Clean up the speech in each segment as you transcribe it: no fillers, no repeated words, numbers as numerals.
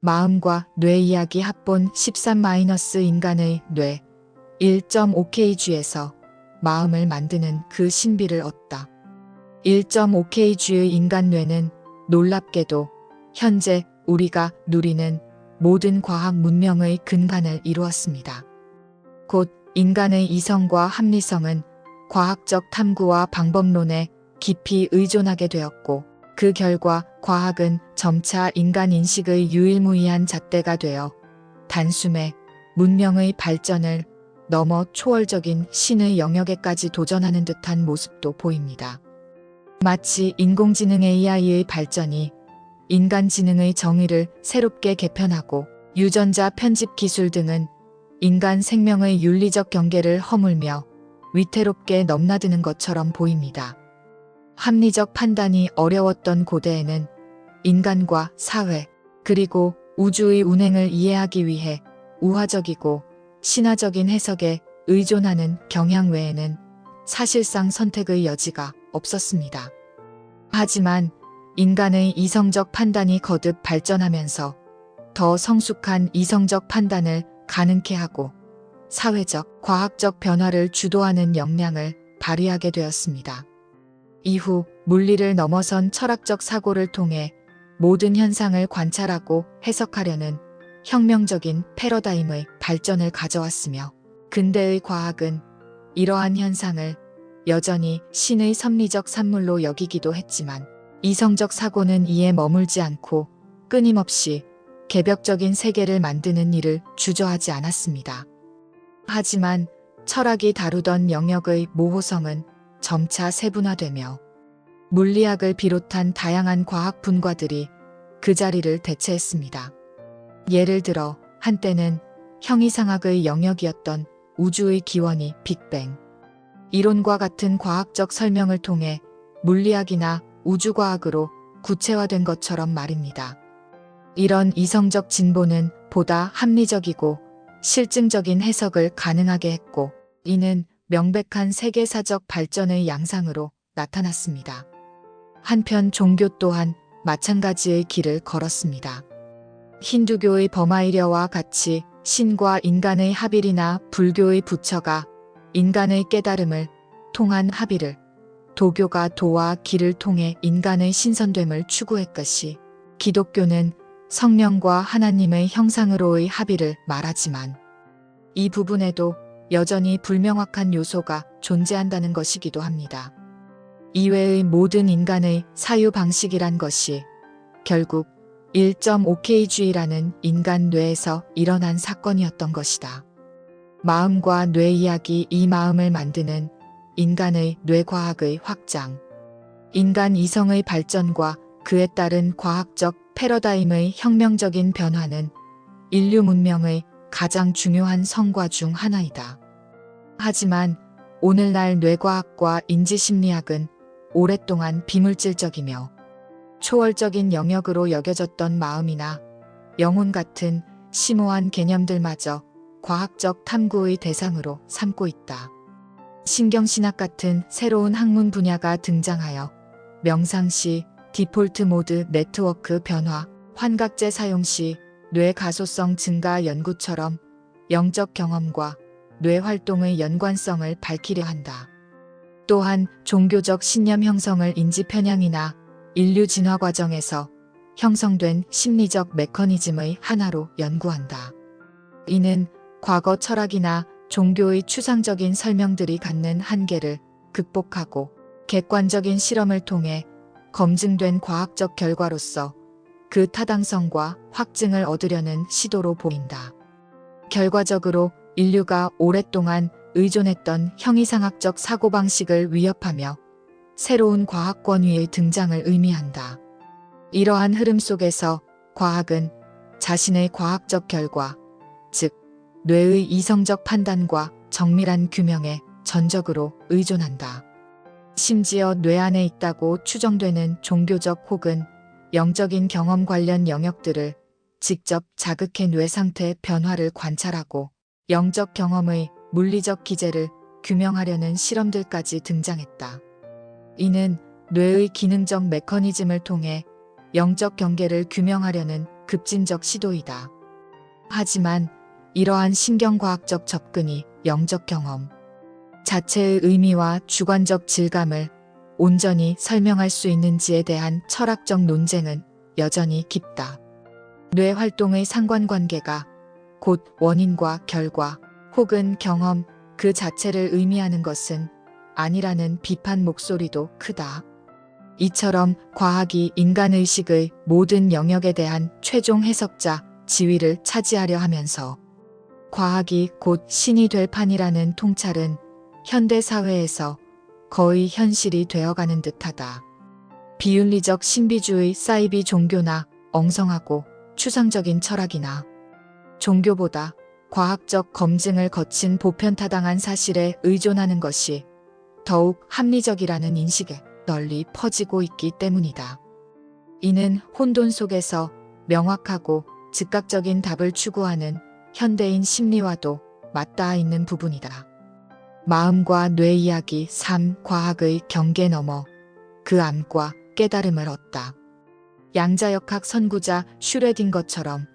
마음과 뇌 이야기 합본 13-인간의 뇌 1.5kg에서 마음을 만드는 그 신비를 얻다. 1.5kg의 인간 뇌는 놀랍게도 현재 우리가 누리는 모든 과학 문명의 근간을 이루었습니다. 곧 인간의 이성과 합리성은 과학적 탐구와 방법론에 깊이 의존하게 되었고 그 결과 과학은 점차 인간 인식의 유일무이한 잣대가 되어 단숨에 문명의 발전을 넘어 초월적인 신의 영역에까지 도전하는 듯한 모습도 보입니다. 마치 인공지능 AI의 발전이 인간 지능의 정의를 새롭게 개편하고 유전자 편집 기술 등은 인간 생명의 윤리적 경계를 허물며 위태롭게 넘나드는 것처럼 보입니다. 합리적 판단이 어려웠던 고대에는 인간과 사회 그리고 우주의 운행을 이해하기 위해 우화적이고 신화적인 해석에 의존하는 경향 외에는 사실상 선택의 여지가 없었습니다. 하지만 인간의 이성적 판단이 거듭 발전하면서 더 성숙한 이성적 판단을 가능케 하고 사회적, 과학적 변화를 주도하는 역량을 발휘하게 되었습니다. 이후 물리를 넘어선 철학적 사고를 통해 모든 현상을 관찰하고 해석하려는 혁명적인 패러다임의 발전을 가져왔으며 근대의 과학은 이러한 현상을 여전히 신의 섭리적 산물로 여기기도 했지만 이성적 사고는 이에 머물지 않고 끊임없이 개벽적인 세계를 만드는 일을 주저하지 않았습니다. 하지만 철학이 다루던 영역의 모호성은 점차 세분화되며 물리학을 비롯한 다양한 과학 분과들이 그 자리를 대체했습니다. 예를 들어 한때는 형이상학의 영역이었던 우주의 기원이 빅뱅 이론과 같은 과학적 설명을 통해 물리학이나 우주과학으로 구체화된 것처럼 말입니다. 이런 이성적 진보는 보다 합리적이고 실증적인 해석을 가능하게 했고 이는 명백한 세계사적 발전의 양상으로 나타났습니다. 한편 종교 또한 마찬가지의 길을 걸었습니다. 힌두교의 버마이려와 같이 신과 인간의 합일이나 불교의 부처가 인간의 깨달음을 통한 합일을, 도교가 도와 기를 통해 인간의 신선됨을 추구했듯이 기독교는 성령과 하나님의 형상으로의 합일을 말하지만 이 부분에도 여전히 불명확한 요소가 존재한다는 것이기도 합니다. 이외의 모든 인간의 사유 방식이란 것이 결국 1.5kg라는 인간 뇌에서 일어난 사건이었던 것이다. 마음과 뇌 이야기 이 마음을 만드는 인간의 뇌과학의 확장. 인간 이성의 발전과 그에 따른 과학적 패러다임의 혁명적인 변화는 인류 문명의 가장 중요한 성과 중 하나이다. 하지만 오늘날 뇌과학과 인지심리학은 오랫동안 비물질적이며 초월적인 영역으로 여겨졌던 마음이나 영혼 같은 심오한 개념들마저 과학적 탐구의 대상으로 삼고 있다. 신경신학 같은 새로운 학문 분야가 등장하여 명상시 디폴트 모드 네트워크 변화, 환각제 사용 시 뇌 가소성 증가 연구처럼 영적 경험과 뇌 활동의 연관성을 밝히려 한다. 또한 종교적 신념 형성을 인지 편향이나 인류 진화 과정에서 형성된 심리적 메커니즘의 하나로 연구한다. 이는 과거 철학이나 종교의 추상적인 설명들이 갖는 한계를 극복하고 객관적인 실험을 통해 검증된 과학적 결과로서 그 타당성과 확증을 얻으려는 시도로 보인다. 결과적으로 인류가 오랫동안 의존했던 형이상학적 사고방식을 위협하며 새로운 과학 권위의 등장을 의미한다. 이러한 흐름 속에서 과학은 자신의 과학적 결과, 즉 뇌의 이성적 판단과 정밀한 규명에 전적으로 의존한다. 심지어 뇌 안에 있다고 추정되는 종교적 혹은 영적인 경험 관련 영역들을 직접 자극해 뇌 상태 변화를 관찰하고 영적 경험의 물리적 기제를 규명하려는 실험들까지 등장했다. 이는 뇌의 기능적 메커니즘을 통해 영적 경계를 규명하려는 급진적 시도이다. 하지만 이러한 신경과학적 접근이 영적 경험 자체의 의미와 주관적 질감을 온전히 설명할 수 있는지에 대한 철학적 논쟁은 여전히 깊다. 뇌 활동의 상관관계가 곧 원인과 결과 혹은 경험 그 자체를 의미하는 것은 아니라는 비판 목소리도 크다. 이처럼 과학이 인간의식의 모든 영역에 대한 최종 해석자 지위를 차지하려 하면서 과학이 곧 신이 될 판이라는 통찰은 현대 사회에서 거의 현실이 되어가는 듯하다. 비윤리적 신비주의 사이비 종교나 엉성하고 추상적인 철학이나 종교보다 과학적 검증을 거친 보편타당한 사실에 의존하는 것이 더욱 합리적이라는 인식에 널리 퍼지고 있기 때문이다. 이는 혼돈 속에서 명확하고 즉각적인 답을 추구하는 현대인 심리와도 맞닿아 있는 부분이다. 마음과 뇌 이야기 3. 과학의 경계 넘어 그 암과 깨달음을 얻다. 양자역학 선구자 슈레딩거처럼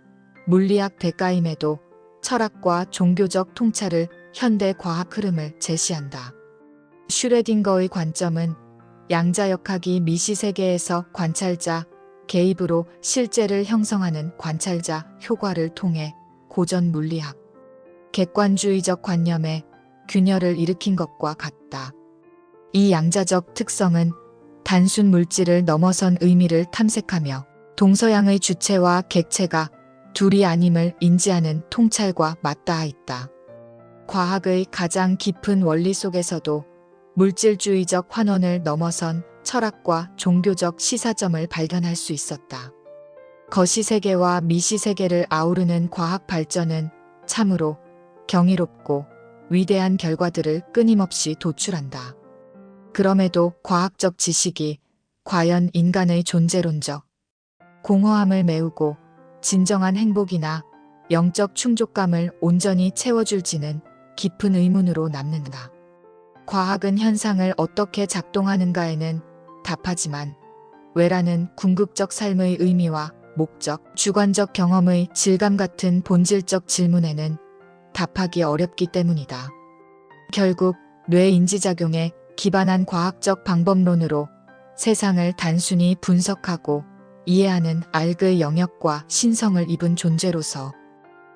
물리학 대가임에도 철학과 종교적 통찰을 현대 과학 흐름을 제시한다. 슈레딩거의 관점은 양자역학이 미시세계에서 관찰자 개입으로 실제를 형성하는 관찰자 효과를 통해 고전 물리학, 객관주의적 관념에 균열을 일으킨 것과 같다. 이 양자적 특성은 단순 물질을 넘어선 의미를 탐색하며 동서양의 주체와 객체가 둘이 아님을 인지하는 통찰과 맞닿아 있다. 과학의 가장 깊은 원리 속에서도 물질주의적 환원을 넘어선 철학과 종교적 시사점을 발견할 수 있었다. 거시세계와 미시세계를 아우르는 과학 발전은 참으로 경이롭고 위대한 결과들을 끊임없이 도출한다. 그럼에도 과학적 지식이 과연 인간의 존재론적 공허함을 메우고 진정한 행복이나 영적 충족감을 온전히 채워줄지는 깊은 의문으로 남는다. 과학은 현상을 어떻게 작동하는가에는 답하지만 외라는 궁극적 삶의 의미와 목적, 주관적 경험의 질감 같은 본질적 질문에는 답하기 어렵기 때문이다. 결국 뇌 인지작용에 기반한 과학적 방법론으로 세상을 단순히 분석하고 이해하는 알의 영역과 신성을 입은 존재로서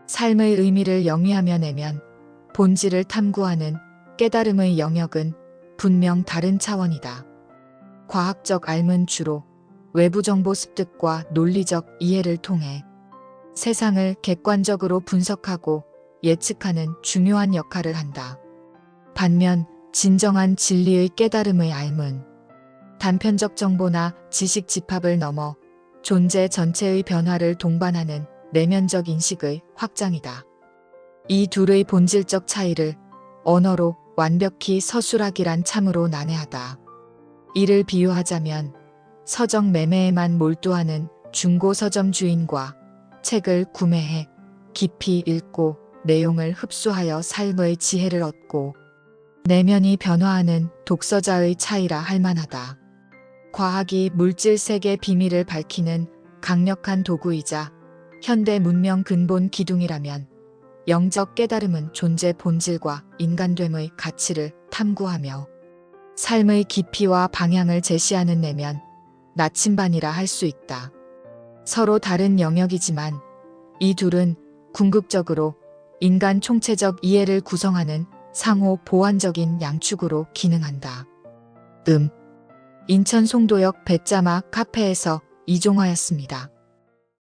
삶의 의미를 영위하며 내면 본질을 탐구하는 깨달음의 영역은 분명 다른 차원이다. 과학적 알은 주로 외부 정보 습득과 논리적 이해를 통해 세상을 객관적으로 분석하고 예측하는 중요한 역할을 한다. 반면 진정한 진리의 깨달음의 알은 단편적 정보나 지식 집합을 넘어 존재 전체의 변화를 동반하는 내면적 인식의 확장이다. 이 둘의 본질적 차이를 언어로 완벽히 서술하기란 참으로 난해하다. 이를 비유하자면 서적 매매에만 몰두하는 중고 서점 주인과 책을 구매해 깊이 읽고 내용을 흡수하여 삶의 지혜를 얻고 내면이 변화하는 독서자의 차이라 할 만하다. 과학이 물질 세계 비밀을 밝히는 강력한 도구이자 현대 문명 근본 기둥이라면 영적 깨달음은 존재 본질과 인간됨의 가치를 탐구하며 삶의 깊이와 방향을 제시하는 내면 나침반이라 할 수 있다. 서로 다른 영역이지만 이 둘은 궁극적으로 인간 총체적 이해를 구성하는 상호 보완적인 양축으로 기능한다. 인천 송도역 배짜막 카페에서 이종화였습니다.